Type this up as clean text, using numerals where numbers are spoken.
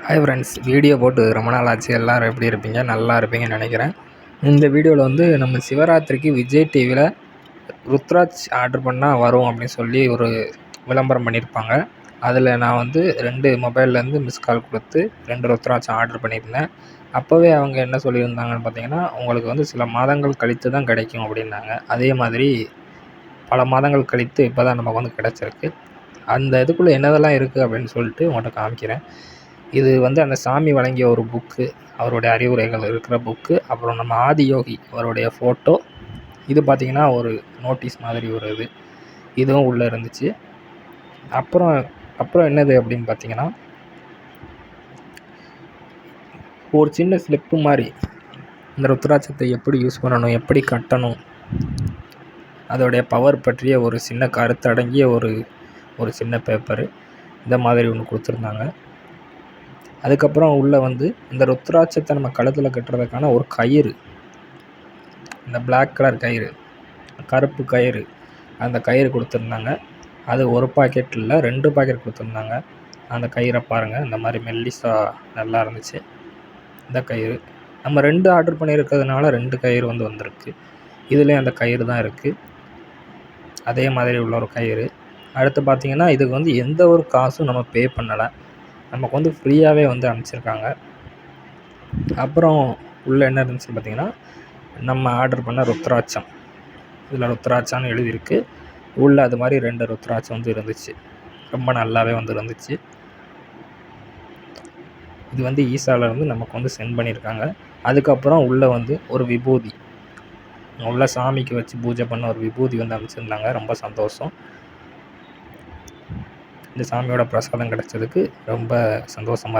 Hi friends, video போட்டு ரொம்ப நாள் ஆச்சு. எல்லோரும் எப்படி இருப்பீங்க? நல்லா இருப்பீங்கன்னு நினைக்கிறேன். இந்த வீடியோவில் வந்து நம்ம சிவராத்திரிக்கு விஜய் டிவியில் ருத்ராட்ச் ஆர்டர் பண்ணால் வரும் அப்படின்னு சொல்லி ஒரு விளம்பரம் பண்ணியிருப்பாங்க. அதில் நான் வந்து 2 மொபைல்லேருந்து மிஸ் கால் கொடுத்து 2 ருத்ராட்ச் ஆர்டர் பண்ணியிருந்தேன். அப்போவே அவங்க என்ன சொல்லியிருந்தாங்கன்னு பார்த்தீங்கன்னா, உங்களுக்கு வந்து சில மாதங்கள் கழித்து தான் கிடைக்கும் அப்படின்னாங்க. அதே மாதிரி பல மாதங்கள் கழித்து இப்போ தான் நமக்கு வந்து கிடச்சிருக்கு. அந்த இதுக்குள்ளே என்னதெல்லாம் இருக்குது அப்படின்னு சொல்லிட்டு உங்கள்கிட்ட காமிக்கிறேன். இது வந்து அந்த சாமி வழங்கிய ஒரு புக்கு, அவருடைய அறிவுரைகள் இருக்கிற புக்கு. அப்புறம் நம்ம ஆதியோகி அவருடைய ஃபோட்டோ. இது பார்த்திங்கன்னா ஒரு நோட்டீஸ் மாதிரி ஒரு இதுவும் உள்ளே இருந்துச்சு. அப்புறம் என்னது அப்படின்னு பார்த்திங்கன்னா, ஒரு சின்ன ஸ்லிப்பு மாதிரி இந்த ருத்ராட்சத்தை எப்படி யூஸ் பண்ணணும், எப்படி கட்டணும், அதோடைய பவர் பற்றிய ஒரு சின்ன கருத்தடங்கிய ஒரு சின்ன பேப்பரு இந்த மாதிரி ஒன்று கொடுத்துருந்தாங்க. அதுக்கப்புறம் உள்ளே வந்து இந்த ருத்ராட்சத்தை நம்ம கழுத்தில் கட்டுறதுக்கான ஒரு கயிறு, இந்த பிளாக் கலர் கயிறு, கருப்பு கயிறு, அந்த கயிறு கொடுத்துருந்தாங்க. அது ஒரு பாக்கெட் இல்லை, 2 பாக்கெட் கொடுத்துருந்தாங்க. அந்த கயிறை பாருங்கள், இந்த மாதிரி மெல்லிஸாக நல்லா இருந்துச்சு. இந்த கயிறு நம்ம 2 ஆர்டர் பண்ணியிருக்கிறதுனால 2 கயிறு வந்து வந்திருக்கு. இதுலேயும் அந்த கயிறு தான் இருக்குது, அதே மாதிரி உள்ள ஒரு கயிறு. அடுத்து பார்த்திங்கன்னா, இதுக்கு வந்து எந்த ஒரு காசும் நம்ம பே பண்ணலை, நமக்கு வந்து ஃப்ரீயாகவே வந்து அனுப்பிச்சிருக்காங்க. அப்புறம் உள்ளே என்ன இருந்துச்சு பார்த்திங்கன்னா, நம்ம ஆர்டர் பண்ண ருத்ராட்சம், இதில் ருத்ராட்சம்னு எழுதியிருக்கு. உள்ளே அது மாதிரி 2 ருத்ராட்சம் வந்து இருந்துச்சு. ரொம்ப நல்லாவே வந்து இருந்துச்சு. இது வந்து ஈசாவிலேருந்து நமக்கு வந்து சென்ட் பண்ணியிருக்காங்க. அதுக்கப்புறம் உள்ளே வந்து ஒரு விபூதி, உள்ள சாமிக்கு வச்சு பூஜை பண்ண ஒரு விபூதி வந்து அனுப்பிச்சிருந்தாங்க. ரொம்ப சந்தோஷம். இந்த சாமியோட பிரசாதம் கிடச்சதுக்கு ரொம்ப சந்தோஷமாக இருக்குது.